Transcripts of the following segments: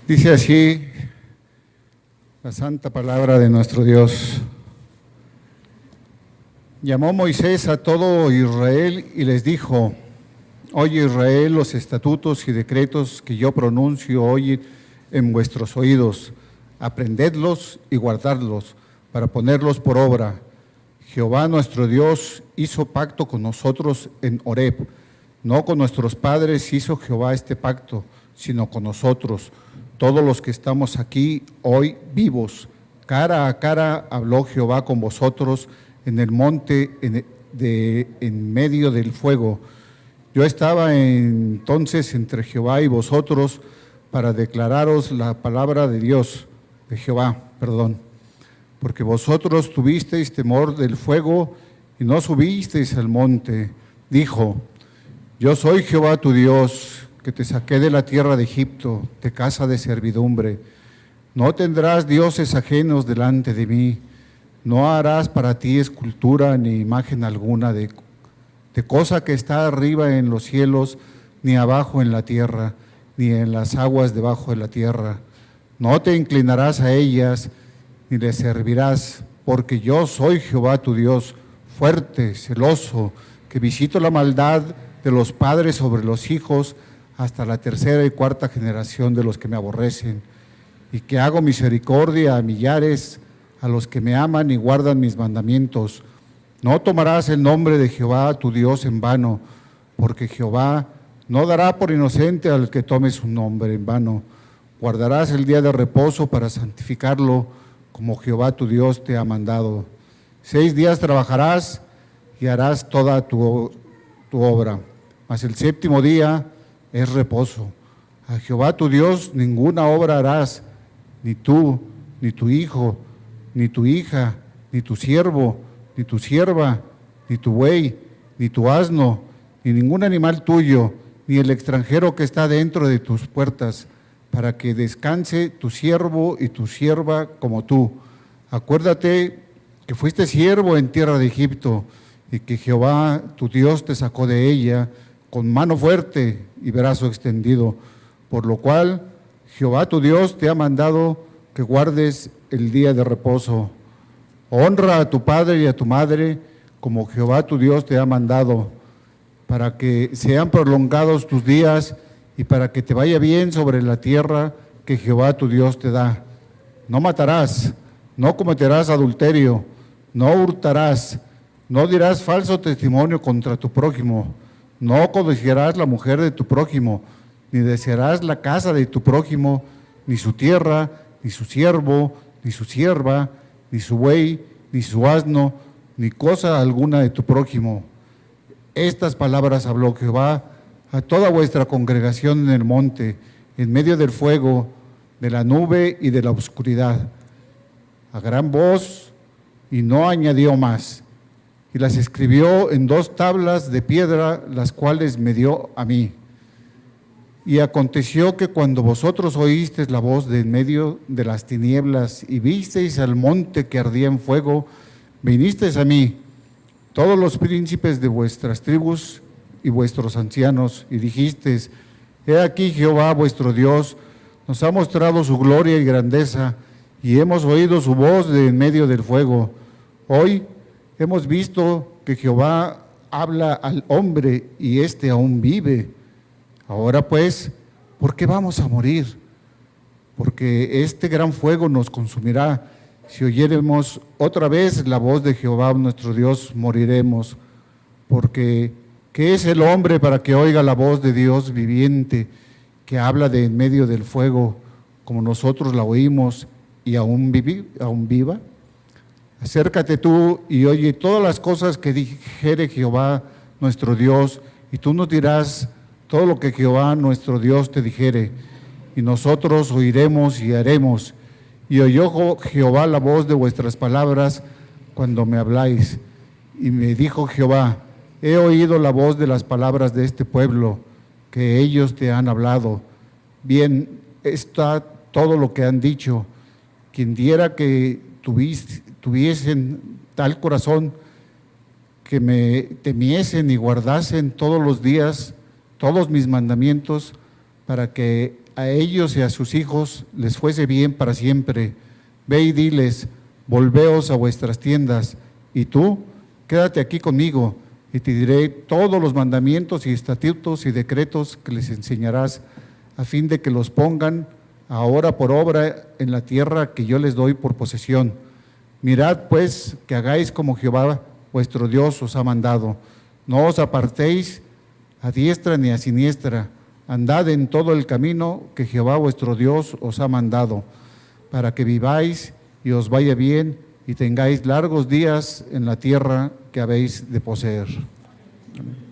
Dice así la santa palabra de nuestro Dios. Llamó Moisés a todo Israel y les dijo: Oye Israel, los estatutos y decretos que yo pronuncio hoy en vuestros oídos, aprendedlos y guardadlos para ponerlos por obra. Jehová nuestro Dios hizo pacto con nosotros en Horeb. No con nuestros padres hizo Jehová este pacto, sino con nosotros, todos los que estamos aquí hoy vivos. Cara a cara habló Jehová con vosotros en el monte en medio del fuego. Yo estaba entonces entre Jehová y vosotros para declararos la palabra de Dios, de Jehová, porque vosotros tuvisteis temor del fuego y no subisteis al monte. Dijo: Yo soy Jehová tu Dios, que te saqué de la tierra de Egipto, de casa de servidumbre. No tendrás dioses ajenos delante de mí. No harás para ti escultura ni imagen alguna de cosa que está arriba en los cielos, ni abajo en la tierra, ni en las aguas debajo de la tierra. No te inclinarás a ellas, ni les servirás, porque yo soy Jehová tu Dios, fuerte, celoso, que visito la maldad de los padres sobre los hijos, hasta la tercera y cuarta generación de los que me aborrecen, y que hago misericordia a millares, a los que me aman y guardan mis mandamientos. No tomarás el nombre de Jehová tu Dios en vano, porque Jehová no dará por inocente al que tome su nombre en vano. Guardarás el día de reposo para santificarlo, como Jehová tu Dios te ha mandado. 6 días trabajarás y harás toda tu obra, mas el séptimo día es reposo. A Jehová tu Dios ninguna obra harás, ni tú, ni tu hijo, ni tu hija, ni tu siervo, ni tu sierva, ni tu buey, ni tu asno, ni ningún animal tuyo, ni el extranjero que está dentro de tus puertas, para que descanse tu siervo y tu sierva como tú. Acuérdate que fuiste siervo en tierra de Egipto, y que Jehová tu Dios te sacó de ella con mano fuerte y brazo extendido, por lo cual Jehová tu Dios te ha mandado que guardes el día de reposo. Honra a tu padre y a tu madre, como Jehová tu Dios te ha mandado, para que sean prolongados tus días y para que te vaya bien sobre la tierra que Jehová tu Dios te da. No matarás, no cometerás adulterio, no hurtarás, no dirás falso testimonio contra tu prójimo, no codiciarás la mujer de tu prójimo, ni desearás la casa de tu prójimo, ni su tierra, ni su siervo, ni su sierva, ni su buey, ni su asno, ni cosa alguna de tu prójimo. Estas palabras habló Jehová a toda vuestra congregación en el monte, en medio del fuego, de la nube y de la oscuridad, a gran voz, y no añadió más. Y las escribió en 2 tablas de piedra, las cuales me dio a mí. Y aconteció que cuando vosotros oísteis la voz de en medio de las tinieblas y visteis al monte que ardía en fuego, vinisteis a mí, todos los príncipes de vuestras tribus y vuestros ancianos, y dijisteis: He aquí Jehová vuestro Dios nos ha mostrado su gloria y grandeza, y hemos oído su voz de en medio del fuego. Hoy hemos visto que Jehová habla al hombre y éste aún vive. Ahora pues, ¿por qué vamos a morir? Porque este gran fuego nos consumirá. Si oyéremos otra vez la voz de Jehová nuestro Dios, moriremos. Porque ¿qué es el hombre para que oiga la voz de Dios viviente, que habla de en medio del fuego, como nosotros la oímos y aún viva? Acércate tú y oye todas las cosas que dijere Jehová nuestro Dios, y tú nos dirás todo lo que Jehová nuestro Dios te dijere, y nosotros oiremos y haremos. Y oyó Jehová la voz de vuestras palabras cuando me habláis. Y me dijo Jehová: He oído la voz de las palabras de este pueblo, que ellos te han hablado. Bien está todo lo que han dicho. Quien diera que tuviesen tal corazón, que me temiesen y guardasen todos los días todos mis mandamientos, para que a ellos y a sus hijos les fuese bien para siempre. Ve y diles, volveos a vuestras tiendas, y tú, quédate aquí conmigo, y te diré todos los mandamientos y estatutos y decretos que les enseñarás, a fin de que los pongan ahora por obra en la tierra que yo les doy por posesión. Mirad pues que hagáis como Jehová vuestro Dios os ha mandado. No os apartéis a diestra ni a siniestra, andad en todo el camino que Jehová vuestro Dios os ha mandado, para que viváis y os vaya bien y tengáis largos días en la tierra que habéis de poseer. Amén.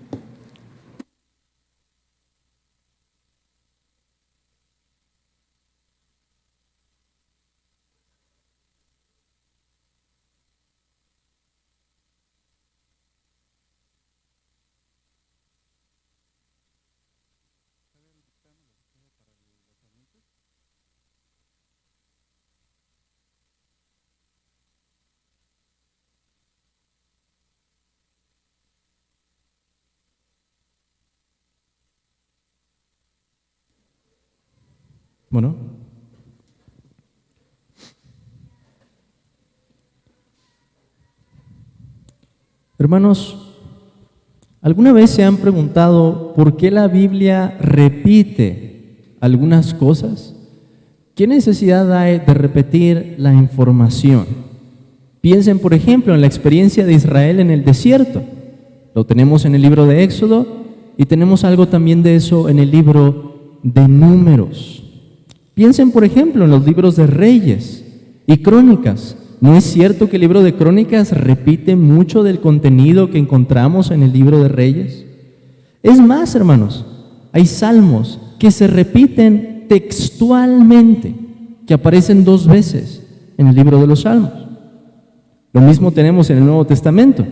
Bueno. Hermanos, ¿alguna vez se han preguntado por qué la Biblia repite algunas cosas? ¿Qué necesidad hay de repetir la información? Piensen, por ejemplo, en la experiencia de Israel en el desierto. Lo tenemos en el libro de Éxodo y tenemos algo también de eso en el libro de Números. Piensen, por ejemplo, en los libros de Reyes y Crónicas. ¿No es cierto que el libro de Crónicas repite mucho del contenido que encontramos en el libro de Reyes? Es más, hermanos, hay salmos que se repiten textualmente, que aparecen 2 veces en el libro de los Salmos. Lo mismo tenemos en el Nuevo Testamento.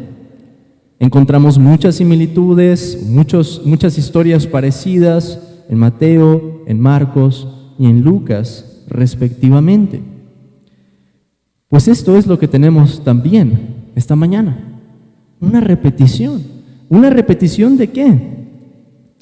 Encontramos muchas similitudes, muchas historias parecidas en Mateo, en Marcos y en Lucas, respectivamente. Pues esto es lo que tenemos también esta mañana, una repetición. ¿Una repetición de qué?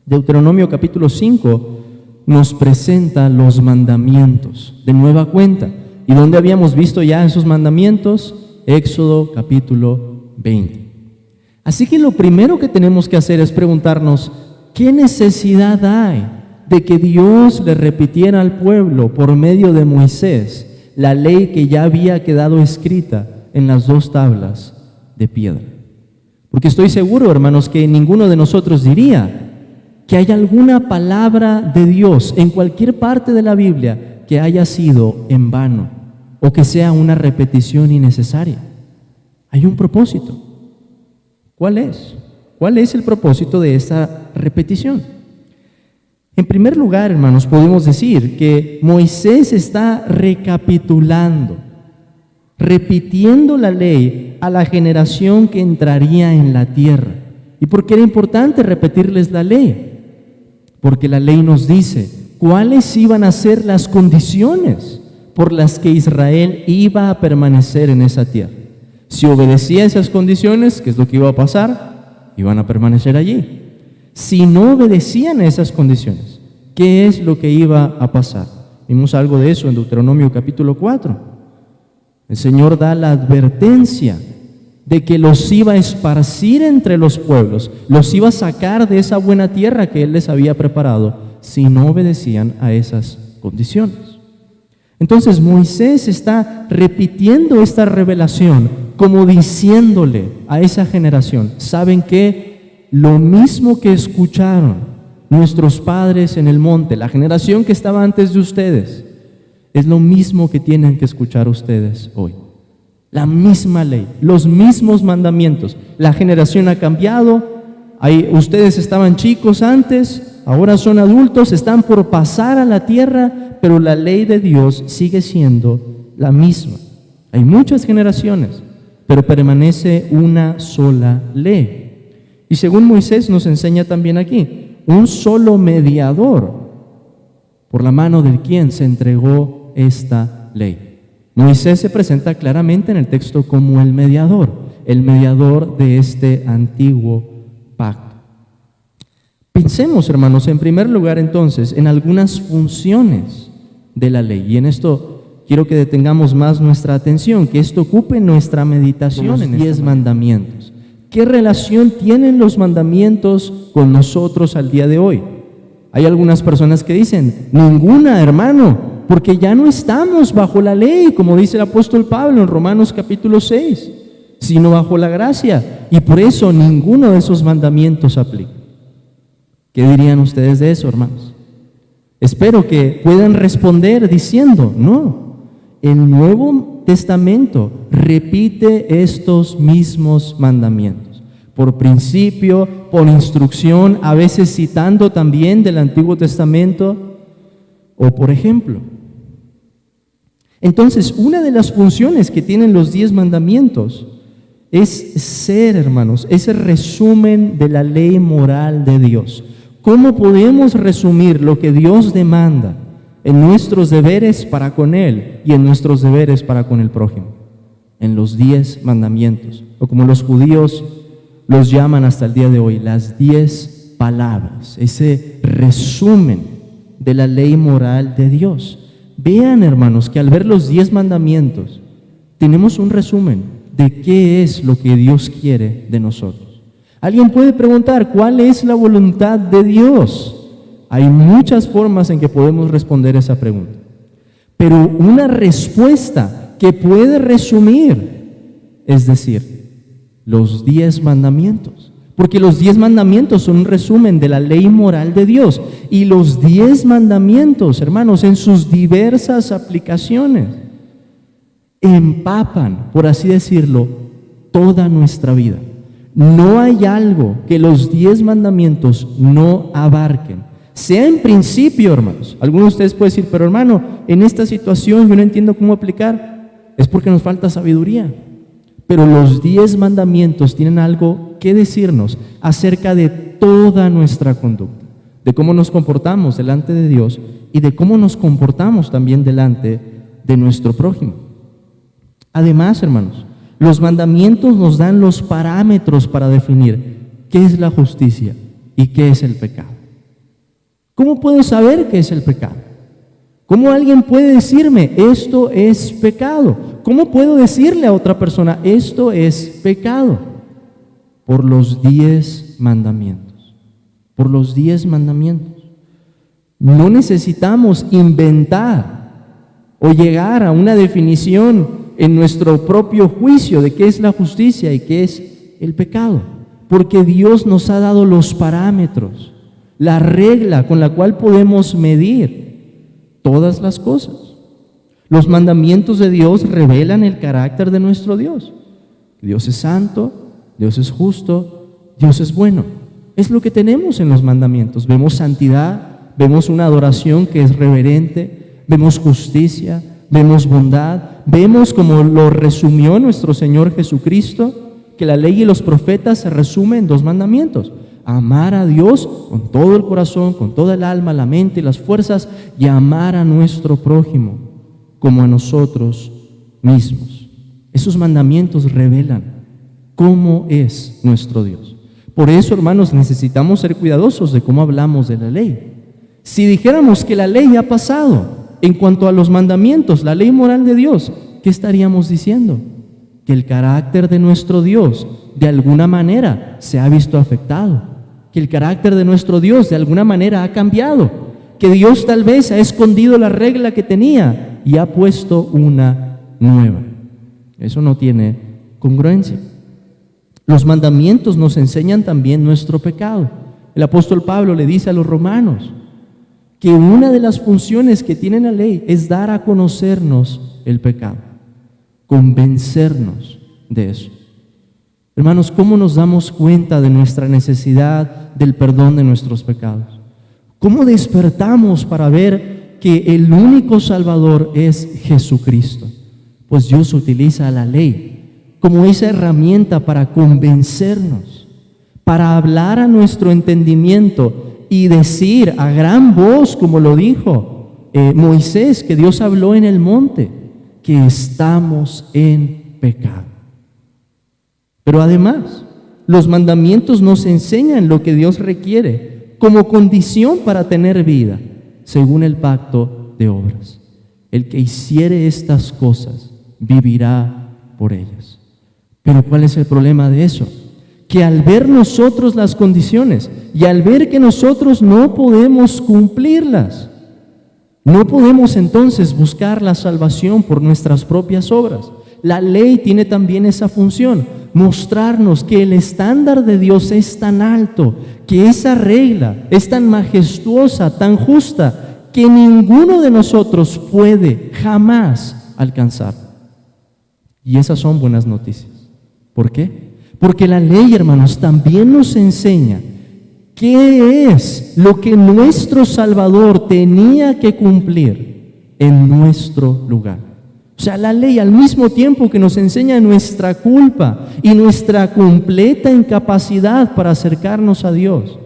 Deuteronomio capítulo 5 nos presenta los mandamientos de nueva cuenta. ¿Y dónde habíamos visto ya esos mandamientos? Éxodo capítulo 20. Así que lo primero que tenemos que hacer es preguntarnos, ¿qué necesidad hay de que Dios le repitiera al pueblo por medio de Moisés la ley que ya había quedado escrita en las 2 tablas de piedra? Porque estoy seguro, hermanos, que ninguno de nosotros diría que hay alguna palabra de Dios en cualquier parte de la Biblia que haya sido en vano o que sea una repetición innecesaria. Hay un propósito. ¿Cuál es? ¿Cuál es el propósito de esta repetición? En primer lugar, hermanos, podemos decir que Moisés está recapitulando, repitiendo la ley a la generación que entraría en la tierra. ¿Y por qué era importante repetirles la ley? Porque la ley nos dice cuáles iban a ser las condiciones por las que Israel iba a permanecer en esa tierra. Si obedecía esas condiciones, ¿qué es lo que iba a pasar? Iban a permanecer allí. Si no obedecían a esas condiciones, ¿qué es lo que iba a pasar? Vimos algo de eso en Deuteronomio capítulo 4. El Señor da la advertencia de que los iba a esparcir entre los pueblos, los iba a sacar de esa buena tierra que Él les había preparado si no obedecían a esas condiciones. Entonces Moisés está repitiendo esta revelación como diciéndole a esa generación, ¿saben qué? Lo mismo que escucharon nuestros padres en el monte, la generación que estaba antes de ustedes, es lo mismo que tienen que escuchar ustedes hoy. La misma ley, los mismos mandamientos. La generación ha cambiado. Ustedes estaban chicos antes, ahora son adultos, están por pasar a la tierra, pero la ley de Dios sigue siendo la misma. Hay muchas generaciones, pero permanece una sola ley. Y según Moisés nos enseña también aquí, un solo mediador, por la mano del quien se entregó esta ley. Moisés se presenta claramente en el texto como el mediador de este antiguo pacto. Pensemos, hermanos, en primer lugar entonces en algunas funciones de la ley. Y en esto quiero que detengamos más nuestra atención, que esto ocupe nuestra meditación en 10 mandamientos. ¿Qué relación tienen los mandamientos con nosotros al día de hoy? Hay algunas personas que dicen, ninguna, hermano, porque ya no estamos bajo la ley, como dice el apóstol Pablo en Romanos capítulo 6, sino bajo la gracia, y por eso ninguno de esos mandamientos aplica. ¿Qué dirían ustedes de eso, hermanos? Espero que puedan responder diciendo, no, el Nuevo Testamento repite estos mismos mandamientos, por principio, por instrucción, a veces citando también del Antiguo Testamento, o por ejemplo. Entonces, una de las funciones que tienen los 10 mandamientos es ser, hermanos, ese resumen de la ley moral de Dios. ¿Cómo podemos resumir lo que Dios demanda en nuestros deberes para con Él y en nuestros deberes para con el prójimo? En los 10 mandamientos, o como los judíos los llaman hasta el día de hoy, las 10 palabras, ese resumen de la ley moral de Dios. Vean, hermanos, que al ver los 10 mandamientos, tenemos un resumen de qué es lo que Dios quiere de nosotros. Alguien puede preguntar, ¿cuál es la voluntad de Dios? Hay muchas formas en que podemos responder esa pregunta, pero una respuesta que puede resumir, es decir, los 10 mandamientos, porque los 10 mandamientos son un resumen de la ley moral de Dios, y los 10 mandamientos, hermanos, en sus diversas aplicaciones, empapan, por así decirlo, toda nuestra vida. No hay algo que los 10 mandamientos no abarquen, sea en principio, hermanos. Algunos de ustedes pueden decir, pero hermano, en esta situación yo no entiendo cómo aplicar. Es porque nos falta sabiduría. Pero los 10 mandamientos tienen algo que decirnos acerca de toda nuestra conducta, de cómo nos comportamos delante de Dios y de cómo nos comportamos también delante de nuestro prójimo. Además, hermanos, los mandamientos nos dan los parámetros para definir qué es la justicia y qué es el pecado. ¿Cómo puedo saber qué es el pecado? ¿Cómo alguien puede decirme, esto es pecado? ¿Cómo puedo decirle a otra persona, esto es pecado? Por los 10 mandamientos. Por los 10 mandamientos. No necesitamos inventar o llegar a una definición en nuestro propio juicio de qué es la justicia y qué es el pecado, porque Dios nos ha dado los parámetros, la regla con la cual podemos medir todas las cosas. Los mandamientos de Dios revelan el carácter de nuestro Dios. Dios es santo, Dios es justo, Dios es bueno. Es lo que tenemos en los mandamientos. Vemos santidad, vemos una adoración que es reverente, vemos justicia, vemos bondad, vemos como lo resumió nuestro Señor Jesucristo, que la ley y los profetas se resumen en 2 mandamientos: amar a Dios con todo el corazón, con toda el alma, la mente y las fuerzas, y amar a nuestro prójimo como a nosotros mismos. Esos mandamientos revelan cómo es nuestro Dios. Por eso, hermanos, necesitamos ser cuidadosos de cómo hablamos de la ley. Si dijéramos que la ley ha pasado en cuanto a los mandamientos, la ley moral de Dios, ¿qué estaríamos diciendo? Que el carácter de nuestro Dios de alguna manera se ha visto afectado, que el carácter de nuestro Dios de alguna manera ha cambiado, que Dios tal vez ha escondido la regla que tenía y ha puesto una nueva. Eso no tiene congruencia. Los mandamientos nos enseñan también nuestro pecado. El apóstol Pablo le dice a los romanos que una de las funciones que tiene la ley es dar a conocernos el pecado, convencernos de eso. Hermanos, ¿cómo nos damos cuenta de nuestra necesidad del perdón de nuestros pecados? ¿Cómo despertamos para ver que el único Salvador es Jesucristo? Pues Dios utiliza la ley como esa herramienta para convencernos, para hablar a nuestro entendimiento y decir a gran voz, como lo dijo Moisés, que Dios habló en el monte, que estamos en pecado. Pero además, los mandamientos nos enseñan lo que Dios requiere como condición para tener vida, según el pacto de obras. El que hiciere estas cosas vivirá por ellas. Pero ¿cuál es el problema de eso? Que al ver nosotros las condiciones y al ver que nosotros no podemos cumplirlas, no podemos entonces buscar la salvación por nuestras propias obras. La ley tiene también esa función, mostrarnos que el estándar de Dios es tan alto, que esa regla es tan majestuosa, tan justa, que ninguno de nosotros puede jamás alcanzar. Y esas son buenas noticias. ¿Por qué? Porque la ley, hermanos, también nos enseña qué es lo que nuestro Salvador tenía que cumplir en nuestro lugar. O sea, la ley, al mismo tiempo que nos enseña nuestra culpa y nuestra completa incapacidad para acercarnos a Dios,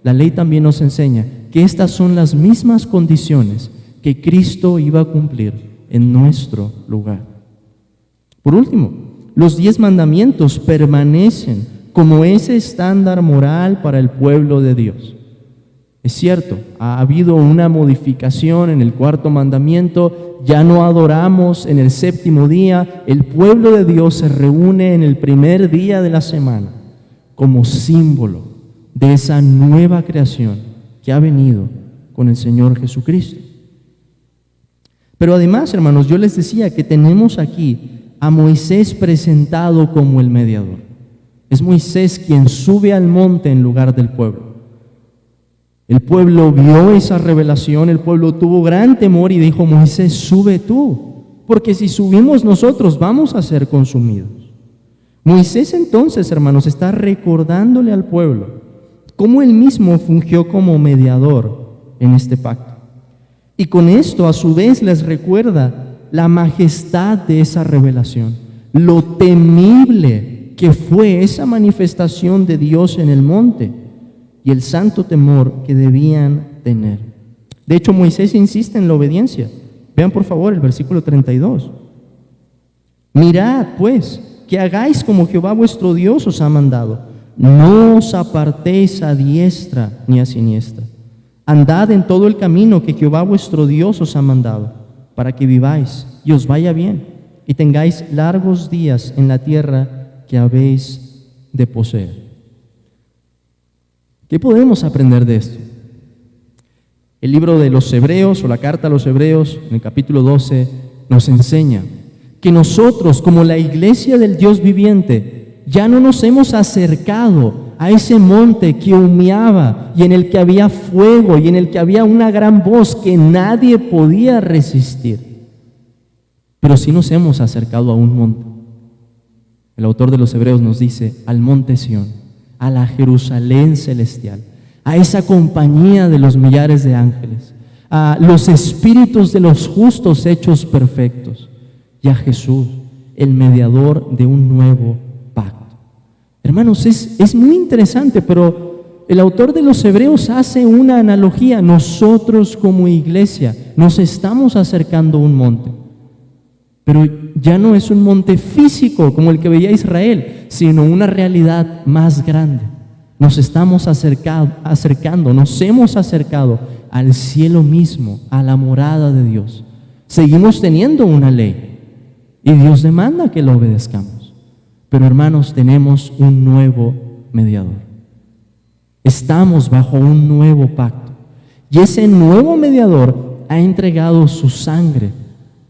la ley también nos enseña que estas son las mismas condiciones que Cristo iba a cumplir en nuestro lugar. Por último, los 10 mandamientos permanecen como ese estándar moral para el pueblo de Dios. Es cierto, ha habido una modificación en el 4º mandamiento, ya no adoramos en el 7º día, el pueblo de Dios se reúne en el primer día de la semana como símbolo de esa nueva creación que ha venido con el Señor Jesucristo. Pero además, hermanos, yo les decía que tenemos aquí a Moisés presentado como el mediador. Es Moisés quien sube al monte en lugar del pueblo. El pueblo vio esa revelación, el pueblo tuvo gran temor y dijo: Moisés, sube tú, porque si subimos nosotros vamos a ser consumidos. Moisés entonces, hermanos, está recordándole al pueblo cómo él mismo fungió como mediador en este pacto. Y con esto a su vez les recuerda la majestad de esa revelación, lo temible que fue esa manifestación de Dios en el monte y el santo temor que debían tener. De hecho, Moisés insiste en la obediencia. Vean por favor el versículo 32. Mirad, pues, que hagáis como Jehová vuestro Dios os ha mandado. No os apartéis a diestra ni a siniestra. Andad en todo el camino que Jehová vuestro Dios os ha mandado, para que viváis y os vaya bien, y tengáis largos días en la tierra que habéis de poseer. ¿Qué podemos aprender de esto? El libro de los Hebreos, o la carta a los Hebreos, en el capítulo 12, nos enseña que nosotros, como la iglesia del Dios viviente, ya no nos hemos acercado a ese monte que humeaba y en el que había fuego y en el que había una gran voz que nadie podía resistir. Pero sí nos hemos acercado a un monte. El autor de los Hebreos nos dice: al monte Sión, a la Jerusalén celestial, a esa compañía de los millares de ángeles, a los espíritus de los justos hechos perfectos, y a Jesús, el mediador de un nuevo pacto. Hermanos, es muy interesante, pero el autor de los Hebreos hace una analogía. Nosotros como iglesia nos estamos acercando a un monte, pero ya no es un monte físico como el que veía Israel, sino una realidad más grande. Nos estamos acercando, nos hemos acercado al cielo mismo, a la morada de Dios. Seguimos teniendo una ley y Dios demanda que la obedezcamos. Pero hermanos, tenemos un nuevo mediador. Estamos bajo un nuevo pacto. Y ese nuevo mediador ha entregado su sangre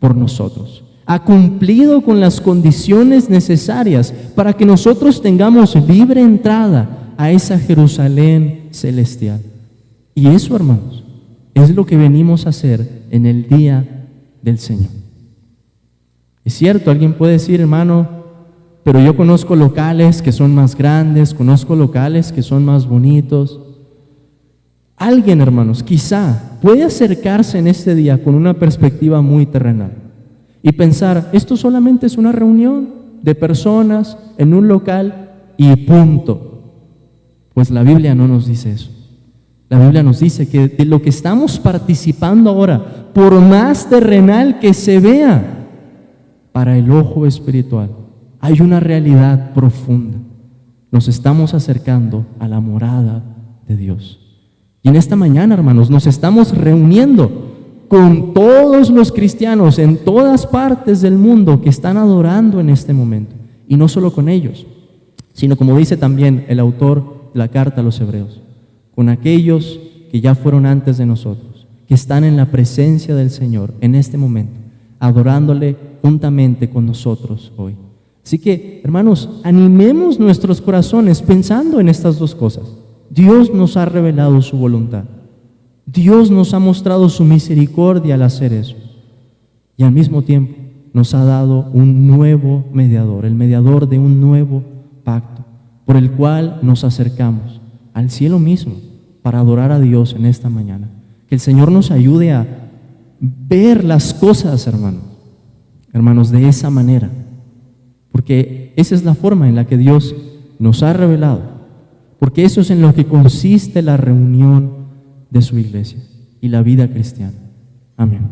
por nosotros. Ha cumplido con las condiciones necesarias para que nosotros tengamos libre entrada a esa Jerusalén celestial. Y eso, hermanos, es lo que venimos a hacer en el día del Señor. Es cierto, alguien puede decir: hermano, pero yo conozco locales que son más grandes, conozco locales que son más bonitos. Alguien, hermanos, quizá puede acercarse en este día con una perspectiva muy terrenal y pensar: esto solamente es una reunión de personas en un local y punto. Pues la Biblia no nos dice eso. La Biblia nos dice que de lo que estamos participando ahora, por más terrenal que se vea, para el ojo espiritual hay una realidad profunda. Nos estamos acercando a la morada de Dios. Y en esta mañana, hermanos, nos estamos reuniendo con todos los cristianos en todas partes del mundo que están adorando en este momento. Y no solo con ellos, sino como dice también el autor de la carta a los Hebreos, con aquellos que ya fueron antes de nosotros, que están en la presencia del Señor en este momento, adorándole juntamente con nosotros hoy. Así que, hermanos, animemos nuestros corazones pensando en estas dos cosas. Dios nos ha revelado su voluntad. Dios nos ha mostrado su misericordia al hacer eso. Y al mismo tiempo nos ha dado un nuevo mediador, el mediador de un nuevo pacto, por el cual nos acercamos al cielo mismo para adorar a Dios en esta mañana. Que el Señor nos ayude a ver las cosas, hermanos, de esa manera. Porque esa es la forma en la que Dios nos ha revelado. Porque eso es en lo que consiste la reunión de su iglesia y la vida cristiana. Amén.